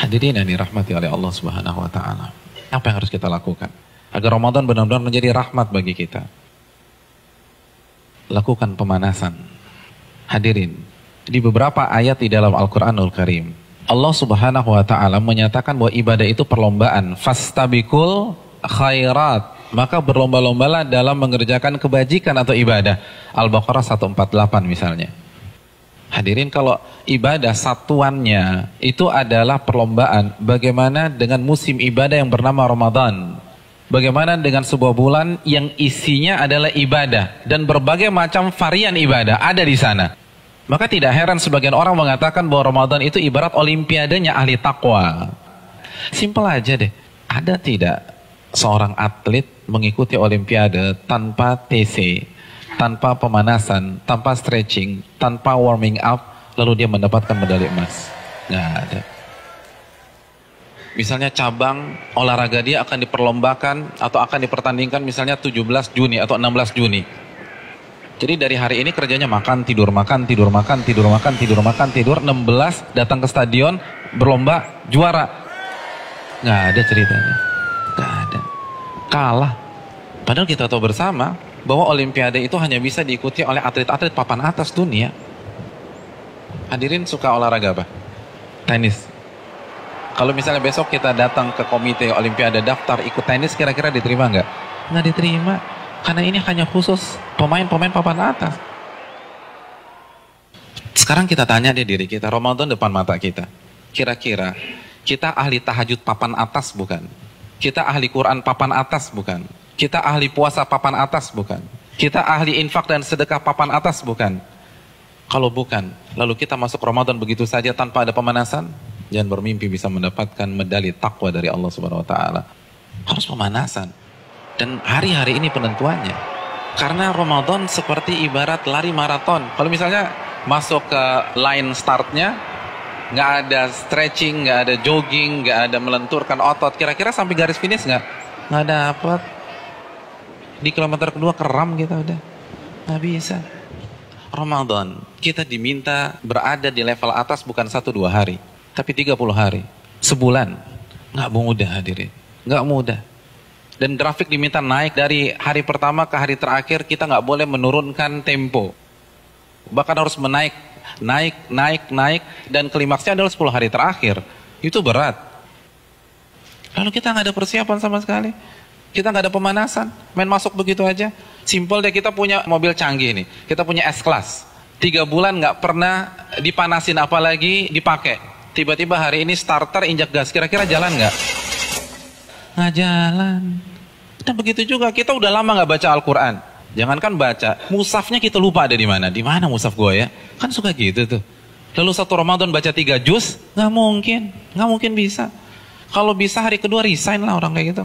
Hadirin yang dirahmati oleh Allah Subhanahu wa taala. Apa yang harus kita lakukan agar Ramadan benar-benar menjadi rahmat bagi kita? Lakukan pemanasan. Hadirin, di beberapa ayat di dalam Al-Qur'anul Karim, Allah Subhanahu wa taala menyatakan bahwa ibadah itu perlombaan. Fastabiqul khairat. Maka berlomba-lombalah dalam mengerjakan kebajikan atau ibadah. Al-Baqarah 148 misalnya. Hadirin, kalau ibadah satuannya itu adalah perlombaan, bagaimana dengan musim ibadah yang bernama Ramadan? Bagaimana dengan sebuah bulan yang isinya adalah ibadah dan berbagai macam varian ibadah ada di sana? Maka tidak heran sebagian orang mengatakan bahwa Ramadan itu ibarat olimpiadenya ahli takwa. Simpel aja deh. Ada tidak seorang atlet mengikuti olimpiade tanpa TC, tanpa pemanasan, tanpa stretching, tanpa warming up, lalu dia mendapatkan medali emas? Nggak ada. Misalnya cabang olahraga dia akan diperlombakan atau akan dipertandingkan misalnya 17 Juni atau 16 Juni. Jadi dari hari ini kerjanya makan, tidur, makan, tidur, makan, tidur, makan, tidur, makan, tidur. 16 datang ke stadion, berlomba, juara. Nggak ada ceritanya. Nggak ada. Kalah. Padahal kita tahu bersama bahwa olimpiade itu hanya bisa diikuti oleh atlet-atlet papan atas dunia. Hadirin suka olahraga apa? Tenis. Kalau misalnya besok kita datang ke komite olimpiade daftar ikut tenis, kira-kira diterima nggak? Nggak diterima. Karena ini hanya khusus pemain-pemain papan atas. Sekarang kita tanya deh diri kita, Ramadan depan mata kita. Kira-kira kita ahli tahajud papan atas bukan? Kita ahli Quran papan atas bukan? Kita ahli puasa papan atas bukan? Kita ahli infak dan sedekah papan atas bukan? Kalau bukan, lalu kita masuk Ramadan begitu saja tanpa ada pemanasan? Jangan bermimpi bisa mendapatkan medali takwa dari Allah Subhanahu wa taala. Harus pemanasan. Dan hari-hari ini penentuannya. Karena Ramadan seperti ibarat lari maraton. Kalau misalnya masuk ke line startnya, nggak ada stretching, nggak ada jogging, nggak ada melenturkan otot, kira-kira sampai garis finish nggak dapat. Di kilometer kedua keram kita udah, nggak bisa. Ramadan kita diminta berada di level atas bukan 1-2 hari, tapi 30 hari, sebulan. Nggak mudah hadirin, nggak mudah. Dan grafik diminta naik dari hari pertama ke hari terakhir, kita nggak boleh menurunkan tempo. Bahkan harus naik, dan klimaksnya adalah 10 hari terakhir. Itu berat. Lalu kita nggak ada persiapan sama sekali. Kita nggak ada pemanasan, main masuk begitu aja. Simpel deh, kita punya mobil canggih nih, kita punya S-Class. 3 bulan nggak pernah dipanasin, apalagi dipakai. Tiba-tiba hari ini starter injak gas, kira-kira jalan nggak? Nggak jalan. Dan begitu juga, kita udah lama nggak baca Al-Quran. Jangankan baca, mushafnya kita lupa ada di mana. Di mana mushaf gue ya? Kan suka gitu tuh. Lalu satu Ramadan baca 3 juz, nggak mungkin bisa. Kalau bisa hari kedua resign lah orang kayak gitu.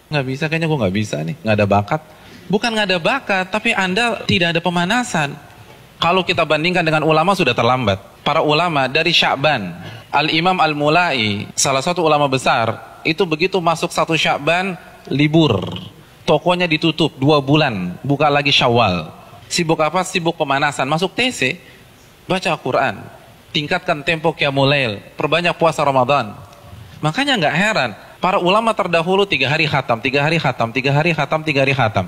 Nggak bisa, kayaknya gue nggak bisa nih, nggak ada bakat. Bukan nggak ada bakat, tapi Anda tidak ada pemanasan. Kalau kita bandingkan dengan ulama sudah terlambat. Para ulama dari Sya'ban, Al-Imam Al-Mulai, salah satu ulama besar, itu begitu masuk 1 Sya'ban, libur. Tokonya ditutup 2 bulan, buka lagi Syawal. Sibuk apa? Sibuk pemanasan. Masuk TC, baca Al-Quran, tingkatkan tempo Qiyamul Lail, perbanyak puasa Ramadan. Makanya nggak heran, para ulama terdahulu 3 hari khatam, 3 hari khatam, 3 hari khatam, 3 hari khatam.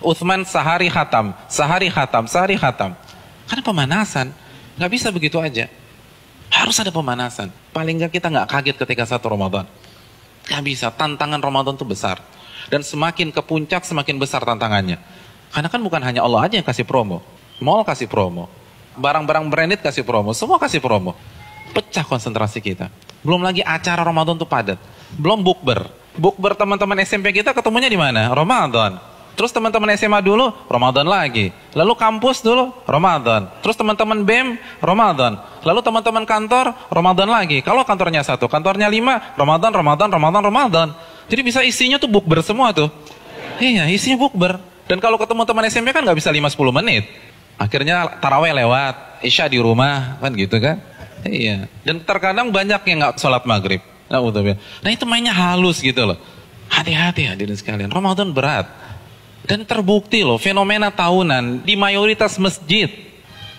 Utsman sehari khatam, sehari khatam, sehari khatam. Karena pemanasan, nggak bisa begitu aja. Harus ada pemanasan. Paling nggak kita nggak kaget ketika 1 Ramadan. Nggak bisa, tantangan Ramadan itu besar. Dan semakin ke puncak, semakin besar tantangannya. Karena kan bukan hanya Allah aja yang kasih promo. Mall kasih promo. Barang-barang branded kasih promo. Semua kasih promo. Pecah konsentrasi kita. Belum lagi acara Ramadan itu padat. Belum bukber. Bukber teman-teman SMP kita ketemunya di mana? Ramadan. Terus teman-teman SMA dulu, Ramadan lagi. Lalu kampus dulu, Ramadan. Terus teman-teman BEM, Ramadan. Lalu teman-teman kantor, Ramadan lagi. Kalau kantornya 1, kantornya 5, Ramadan. Jadi bisa isinya tuh bukber semua tuh. Iya, isinya bukber. Dan kalau ketemu teman SMP kan nggak bisa 5-10 menit. Akhirnya taraweh lewat, Isya di rumah, kan gitu kan. Iya. Dan terkadang banyak yang nggak sholat maghrib. Nah itu mainnya halus gitu loh. Hati-hati hadirin sekalian, Ramadan berat. Dan terbukti loh, fenomena tahunan di mayoritas masjid.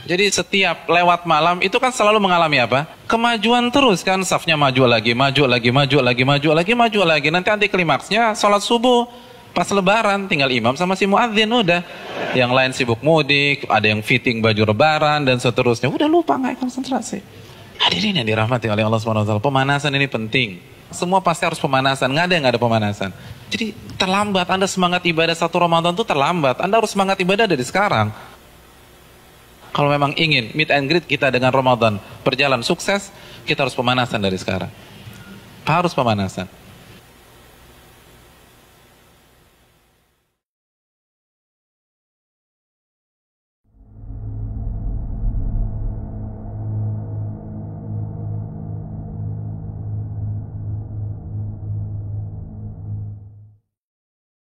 Jadi setiap lewat malam itu kan selalu mengalami apa? Kemajuan terus kan, safnya maju lagi, maju lagi, maju lagi, maju lagi, maju lagi. Nanti anti klimaksnya sholat subuh pas lebaran, tinggal imam sama si muadzin udah. Yang lain sibuk mudik, ada yang fitting baju lebaran dan seterusnya. Udah lupa, nggak konsentrasi. Hadirin yang dirahmati oleh Allah SWT, pemanasan ini penting. Semua pasti harus pemanasan, nggak ada yang nggak ada pemanasan. Jadi terlambat, Anda semangat ibadah satu Ramadan itu terlambat. Anda harus semangat ibadah dari sekarang. Kalau memang ingin meet and greet kita dengan Ramadan berjalan sukses, kita harus pemanasan dari sekarang. Harus pemanasan.